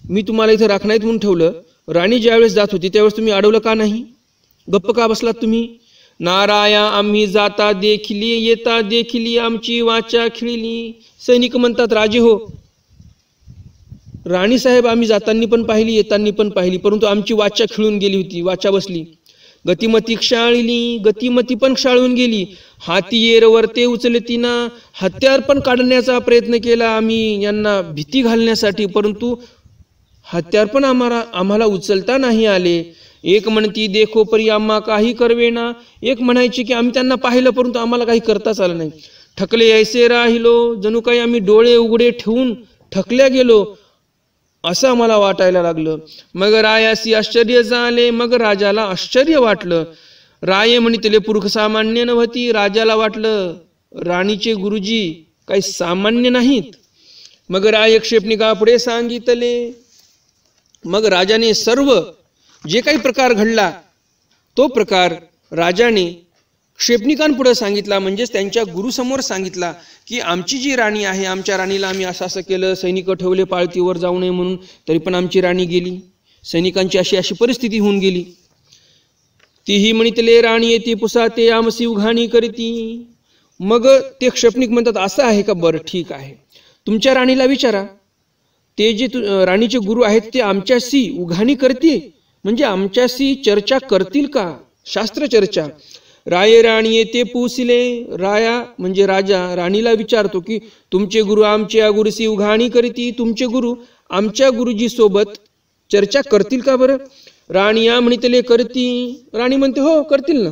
मी तुम्हाला इथे राखणाईत म्हणून ठेवलं, राणी ज्यावेळेस जात होती त्यावेळेस तुम्ही अडवलं का नाही, गप्प का बसलात तुम्ही. नाराया आम्ही जाता देखली, येता देखली, आमची वाचा खिळली. सैनिक म्हणतात, राजे हो, राणी साहेब आम्ही जाताना पण पाहिली, येताना पण पाहिली, परंतु आमची वाचा खिळून गेली होती, वाचा बसली. गतिमती क्षाळली, गतिमती पण क्षाळून गेली. हाती येरवर ते उचलतीना, हत्यार पण काढण्याचा प्रयत्न केला आम्ही यांना भीती घालण्यासाठी, परंतु हत्यार पण आम्हाला उचलता नाही आले. एक म्हणती देखो परी आम्हा काही करवेना, एक म्हणायची की आम्ही त्यांना पाहिलं परंतु आम्हाला काही करताच आलं नाही. ठकले ऐसे राहिलो, जणू काही आम्ही डोळे उघडे ठेवून ठकल्या गेलो असं आम्हाला वाटायला लागलं. मग रायासी आश्चर्य झाले. मग राजाला आश्चर्य वाटलं. राये म्हणितले पुरुष सामान्य नव्हती. राजाला वाटलं राणीचे गुरुजी काही सामान्य नाहीत. मग राय क्षेपणिका पुढे सांगितले. मग राजाने सर्व जे काही प्रकार घडला तो प्रकार राजाने क्षेपणिकांपुढे सांगितला, म्हणजेच त्यांच्या गुरुसमोर सांगितला की आमची जी राणी आहे, आमच्या राणीला आम्ही असं असं केलं, सैनिक ठेवले पाळतीवर जाऊ नये म्हणून, तरी पण आमची राणी गेली, सैनिकांची अशी अशी परिस्थिती होऊन गेली. तीही म्हणितले राणी येते पुसाते आमसी उघाणी करती. मग ते क्षेपणिक म्हणतात, असं आहे का, बरं ठीक आहे, तुमच्या राणीला विचारा, ते जे राणीचे गुरु आहेत ते आमच्याशी उघाणी करतील, म्हणजे आमच्याशी चर्चा करतील का, शास्त्रचर्चा. राये राणी येते पुसिले. राया म्हणजे राजा राणीला विचारतो की तुमचे गुरु आमच्या गुरुसी उघाणी करीती, तुमचे गुरु आमच्या गुरुजी सोबत चर्चा करतील का बरं? राणी या म्हणितले करती. राणी म्हणते हो करतील ना.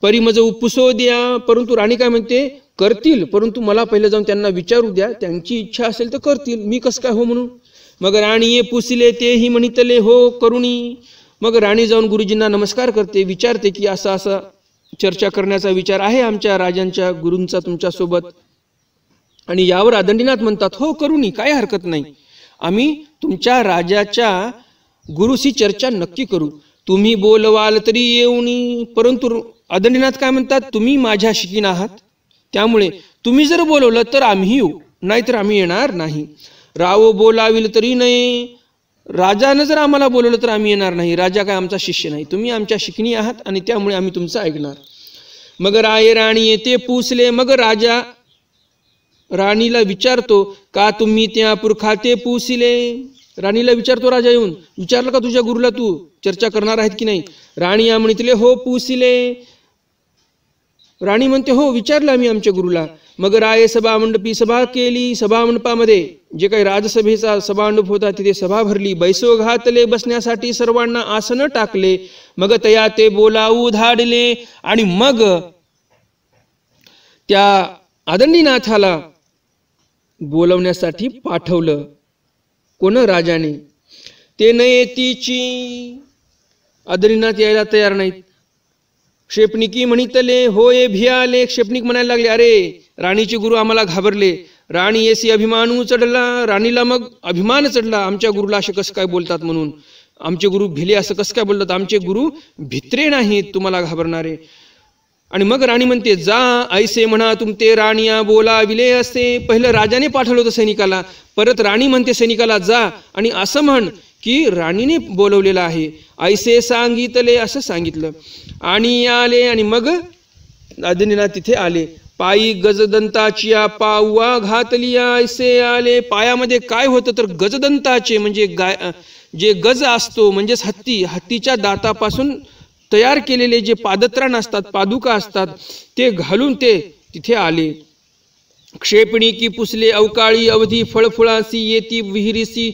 परी मज उपसो द्या. परंतु राणी काय म्हणते? करतील, परंतु मला पहिलं जाऊन त्यांना विचारू द्या, त्यांची इच्छा असेल तर करतील, मी कसं काय हो म्हणून. मग राणी ये पुसिले तेही म्हणितले हो करुणी. मग राणी जाऊन गुरुजींना नमस्कार करते, विचारते की असा असा चर्चा करण्याचा विचार आहे आमच्या राजांच्या गुरूंचा तुमच्या सोबत. आणि यावर आदंडीनाथ म्हणतात हो करुणी, काय हरकत नाही, आम्ही तुमच्या राजाच्या गुरुशी चर्चा नक्की करू, तुम्ही बोलवाल तरी येऊनी. परंतु आदंडीनाथ काय म्हणतात? तुम्ही माझ्या शिकीन आहात, त्यामुळे तुम्ही जर बोलवलं तर आम्ही येऊ, नाहीतर आम्ही येणार नाही. राव बोलाविल तरी नाही, राजानं जर आम्हाला बोलवलं तर आम्ही येणार नाही, राजा काय आमचा शिष्य नाही, तुम्ही आमच्या शिकणी आहात आणि त्यामुळे आम्ही तुमचं ऐकणार. मग राये राणी येते पुसले. मग राजा राणीला विचारतो का तुम्ही त्या पुरखाते पुसिले. राणीला विचारतो राजा येऊन, विचारलं का तुझ्या गुरुला तू चर्चा करणार आहेत की नाही? राणी या म्हणितले हो पुसिले. राणी म्हणते हो विचारलं आम्ही आमच्या गुरुला. मग राये सभा मंडपी सभा केली. सभा मंडपामध्ये जे काही राजसभेचा सभामंडप होता तिथे सभा भरली. बैसो घातले, बसण्यासाठी सर्वांना आसन टाकले. मग तया ते बोलावू धाडले. आणि मग त्या आदंडीनाथाला बोलवण्यासाठी पाठवलं. कोण? राजाने. ते न येतीची. आदंडीनाथ यायला तयार नाहीत. क्षेपणिकी म्हणितले होय भियाले. क्षेपणिक म्हणायला लागले अरे राणीचे गुरु आम्हाला घाबरले. राणी येसी अभिमानू चढला. राणीला मग अभिमान चढला, आमच्या गुरुला असे कसं काय बोलतात म्हणून, आमचे गुरु भिले असं कसं काय बोलतात, आमचे गुरु भित्रे नाहीत तुम्हाला घाबरणारे. आणि मग राणी म्हणते जा ऐसे म्हणा तुमते राणिया बोलाविले असे. पहिलं राजाने पाठवलं होतं सैनिकाला, परत राणी म्हणते सैनिकाला जा आणि असं म्हण की राणीने बोलवलेलं आहे. ऐसे सांगितले, असं सांगितलं. आणि आले. आणि मग आदंडीनाथ तिथे आले. पायी गजदंताचिया पाऊवा घातलिया ऐसे आले. पायामध्ये काय होतं तर गजदंताचे म्हणजे जे गज असतो म्हणजेच हत्तीच्या दातापासून तयार केलेले जे पादत्राण असतात, पादुका असतात, ते घालून ते तिथे आले. क्षेपणी पुसले अवकाळी अवधी फळफुळासी येती विहिरीसी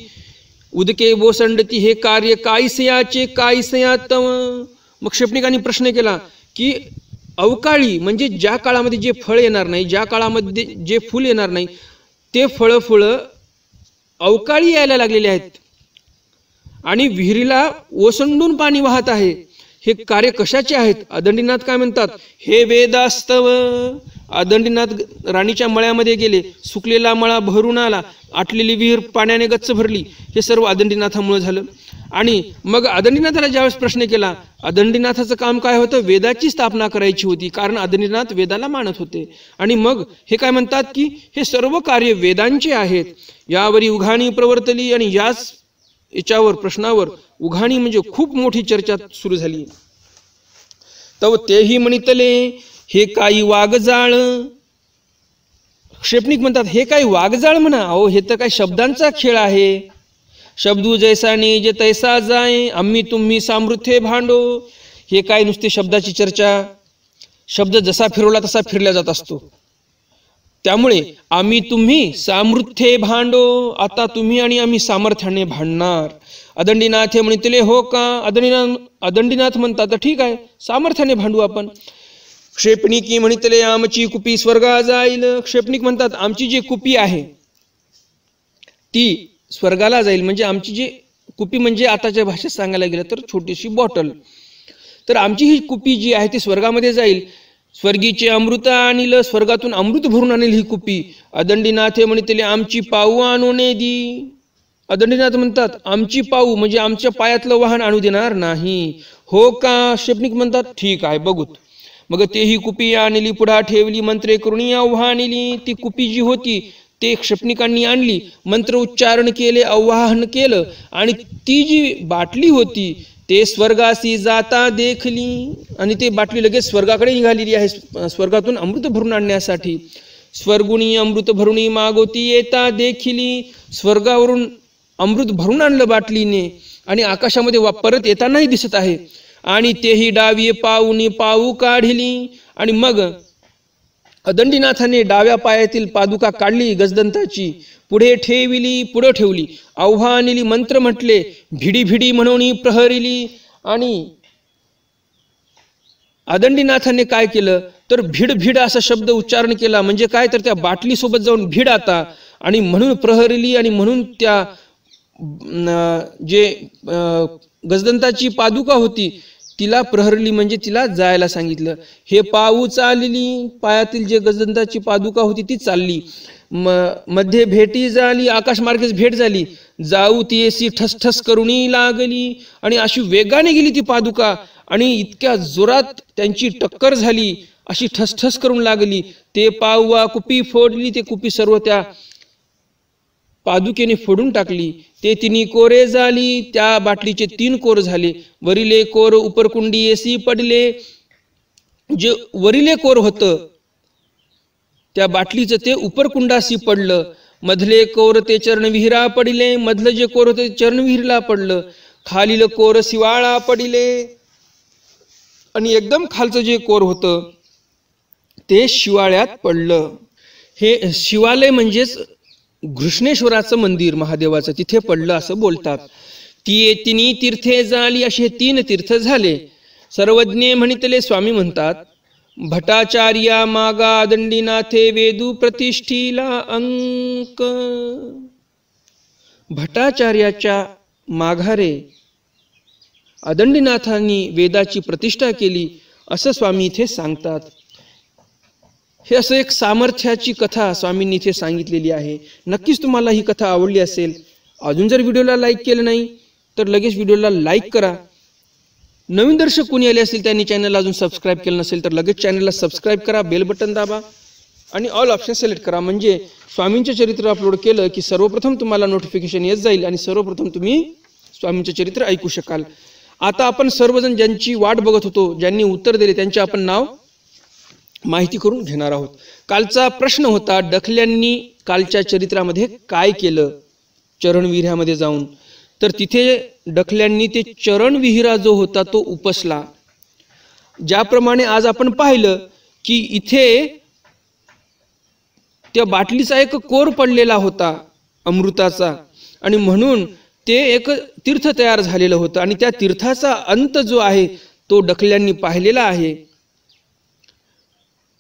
उदके बोसंडती हे कार्य कायसयाचे कायसयातम. मग क्षेपणिकांनी प्रश्न केला की अवकाळी म्हणजे ज्या काळामध्ये जे फळ येणार नाही, ज्या काळामध्ये जे फुल येणार नाही, ते फळं अवकाळी यायला लागलेले आहेत आणि विहिरीला ओसंडून पाणी वाहत आहे, हे कार्य कशाचे आहेत? आदंडीनाथ काय म्हणतात? हे वेदास्तव. आदंडीनाथ राणीच्या मळ्यामध्ये गेले, सुकलेला मळा भरून आला, आटलेली विहीर पाण्याने गच्च भरली. हे सर्व आदंडीनाथामुळे झालं. आणि मग आदंडीनाथाला ज्यावेळेस प्रश्न केला, आदंडीनाथाचं काम काय होतं? वेदाची स्थापना करायची होती, कारण आदंडीनाथ वेदाला मानत होते. आणि मग हे काय म्हणतात की हे सर्व कार्य वेदांचे आहेत. यावरी उघाणी प्रवर्तली. आणि याच्यावर प्रश्नावर उघाणी म्हणजे खूप मोठी चर्चा सुरू झाली. तव तेही म्हणितले हे काही वाघजाळ. क्षेपणिक म्हणतात हे काही वाघजाळ म्हणा. अहो हे तर काय शब्दांचा खेळ आहे. शब्दू जैसा निज तैसा जाय, आम्ही तुम्ही सामृथे भांडो. हे काय नुसते शब्दाची चर्चा, शब्द जसा फिरवला तसा फिरला जात असतो. त्यामुळे आम्ही तुम्ही सामृथे भांडो, आता तुम्ही आणि आम्ही सामर्थ्याने भांडणार. आदंडीनाथ हे म्हणितले हो का? आदंडीनाथ म्हणतात ठीक आहे, सामर्थ्याने भांडू आपण. क्षेपणिकी म्हणितले आमची कुपी स्वर्गा जाईल. क्षेपणिक म्हणतात आमची जी कुपी आहे ती स्वर्गाला जाईल. म्हणजे आमची जी कुपी म्हणजे आताच्या भाषेत सांगायला गेलं तर छोटीशी बॉटल. तर आमची ही कुपी जी आहे ती स्वर्गामध्ये जाईल. स्वर्गीचे अमृत आणील, स्वर्गातून अमृत भरून आणील ही कुपी. आदंडीनाथ हे म्हणितले आमची पाऊ आणूने दी. आदंडीनाथ म्हणतात आमची पाऊ म्हणजे आमच्या पायातलं वाहन आणू देणार नाही. हो का? क्षेपणिक म्हणतात ठीक आहे बघूत. मग तेही कुपी आणली, पुढा ठेवली, मंत्रे करुणी आव्हानिली. ती कुपी जी होती ते क्षेपणिकांनी आणली, मंत्र उच्चारण केले, आवाहन केलं. आणि ती जी बाटली होती ते स्वर्गासी जाता देखली. आणि ते बाटली लगेच स्वर्गाकडे निघालेली आहे, स्वर्गातून अमृत भरून आणण्यासाठी. स्वर्गुणी अमृत भरुणी मागोती येता देखिली. स्वर्गावरून अमृत भरून आणलं बाटलीने आणि आकाशामध्ये परत येतानाही दिसत आहे. आणि तेही डावी पाऊनी पाऊ काढिली. आणि मग अदंडीनाथाने डाव्या पायातील पादुका काढली गजदंताची, पुढे ठेवली. आव्हानिली मंत्र म्हटले, भिडी भिडी म्हणून प्रहरिली. आणि अदंडीनाथाने काय केलं तर भिड भिड असा शब्द उच्चारण केला. म्हणजे काय तर त्या बाटली सोबत जाऊन भिड आता, आणि म्हणून प्रहरिली. आणि म्हणून त्या जे गजदंताची पादुका होती तिला प्रहरली, म्हणजे तिला जायला सांगितलं. हे पाऊ चालली, पायातील जे गजदंताची पादुका होती ती चालली. मध्ये भेटी झाली, आकाशमार्गेच भेट झाली. जाऊ ती एसी ठस ठस करुणी लागली. आणि अशी वेगाने गेली ती पादुका, आणि इतक्या जोरात त्यांची टक्कर झाली, अशी ठस ठस करून लागली. ते पाऊवा कुपी फोडली, ते कुपी सर्व त्या पादुकेने फोडून टाकली. ते तिन्ही कोरे झाली, त्या बाटलीचे 3 कोर झाले. वरिले कोर उपरकुंडी एसी पडले. जे वरिले कोर होतं त्या बाटलीचं ते उपरकुंडाशी पडलं. मधले कोर ते चरणविहिरा पडिले. मधलं जे कोर होते चरणविहिरला पडलं. खालील कोर शिवाळा पडिले. आणि एकदम खालचं जे कोर होतं ते शिवाळ्यात पडलं. हे शिवालय म्हणजेच घृष्णेश्वराचं मंदिर महादेवाचं, तिथे पडलं असं बोलतात. ती तिन्ही तीर्थे झाली, असे 3 तीर्थ झाले. सर्वज्ञे म्हणितले स्वामी म्हणतात, भटाचार्या मागा दंडीनाथे वेदू प्रतिष्ठीला अंक. भटाचार्याच्या माघारे अदंडीनाथांनी वेदाची प्रतिष्ठा केली असं स्वामी इथे सांगतात. हे असं एक सामर्थ्याची कथा स्वामींनी इथे सांगितलेली आहे. नक्कीच तुम्हाला ही कथा आवडली असेल. अजून जर व्हिडिओला लाईक केलं नाही तर लगेच व्हिडिओला लाईक करा. नवीन दर्शक कोणी आले असतील त्यांनी चॅनलला अजून सबस्क्राईब केलं नसेल तर लगेच चॅनलला सबस्क्राईब करा, बेल बटन दाबा आणि ऑल ऑप्शन सिलेक्ट करा. म्हणजे स्वामींचे चरित्र अपलोड केलं की सर्वप्रथम तुम्हाला नोटिफिकेशन येत जाईल आणि सर्वप्रथम तुम्ही स्वामींचे चरित्र ऐकू शकाल. आता आपण सर्वजण ज्यांची वाट बघत होतो, ज्यांनी उत्तर दिले, त्यांचे आपण नाव माहिती करून घेणार आहोत. कालचा प्रश्न होता, डखल्यांनी कालच्या चरित्रामध्ये काय केलं चरणविहिरामध्ये जाऊन. तर तिथे डखल्यांनी ते चरणविहिरा जो होता तो उपसला. ज्याप्रमाणे आज आपण पाहिलं की इथे त्या बाटलीचा एक कोर पडलेला होता अमृताचा, आणि म्हणून ते एक तीर्थ तयार झालेलं होतं. आणि त्या तीर्थाचा अंत जो आहे तो डखल्यांनी पाहिलेला आहे.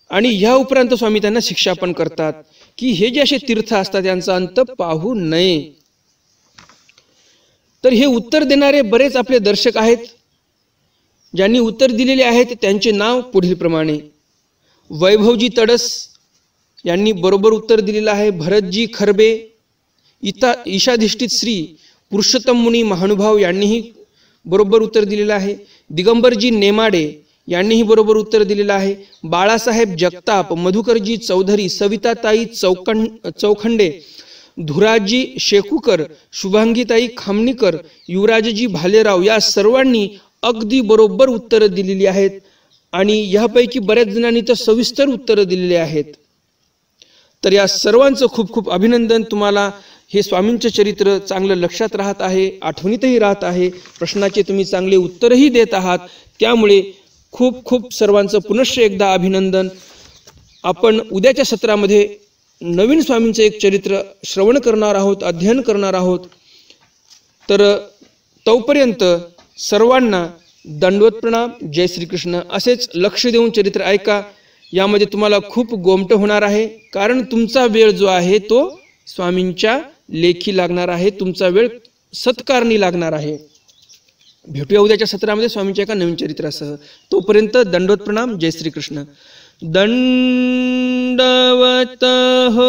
आणि ह्या उपरांत स्वामी त्यांना शिक्षा पण करतात की हे जे असे तीर्थ असतात त्यांचा अंत पाहू नये. तर हे उत्तर देणारे बरेच आपले दर्शक आहेत. ज्यांनी उत्तर दिलेले आहेत त्यांचे नाव पुढील प्रमाणे. वैभवजी तडस यांनी बरोबर उत्तर दिलेलं आहे. भरतजी खरबे, ईशाधिष्ठित श्री पुरुषोत्तम मुनी महानुभाव यांनीही बरोबर उत्तर दिलेलं आहे. दिगंबरजी नेमाडे यांनीही बरोबर उत्तर दिलेलं आहे. बाळासाहेब जगताप, मधुकरजी चौधरी, सविताताई चौखंडे, धुराजी शेकूकर, शुभांगीताई खामणीकर, युवराजजी भालेराव या सर्वांनी अगदी बरोबर उत्तरं दिलेली आहेत. आणि यापैकी बऱ्याच जणांनी तर सविस्तर उत्तरं दिलेली आहेत. तर या सर्वांचं खूप खूप अभिनंदन. तुम्हाला हे स्वामींचं चरित्र चांगलं लक्षात राहत आहे, आठवणीतही राहत आहे. प्रश्नाचे तुम्ही चांगले उत्तरही देत आहात. त्यामुळे खूप खूप सर्वांचं पुनश्च एकदा अभिनंदन. आपण उद्याच्या सत्रामध्ये नवीन स्वामींचं एक चरित्र श्रवण करणार आहोत, अध्ययन करणार आहोत. तर तोपर्यंत सर्वांना दंडवत प्रणाम. जय श्रीकृष्ण. असेच लक्ष देऊन चरित्र ऐका. यामध्ये तुम्हाला खूप गोमट होणार आहे, कारण तुमचा वेळ जो आहे तो स्वामींच्या लेखी लागणार आहे, तुमचा वेळ सत्कारणी लागणार आहे. भेटूया उद्याच्या सत्रामध्ये स्वामींच्या एका नवीन चरित्रासह. तोपर्यंत दंडवत प्रणाम. जय श्रीकृष्ण. दंडवत हो.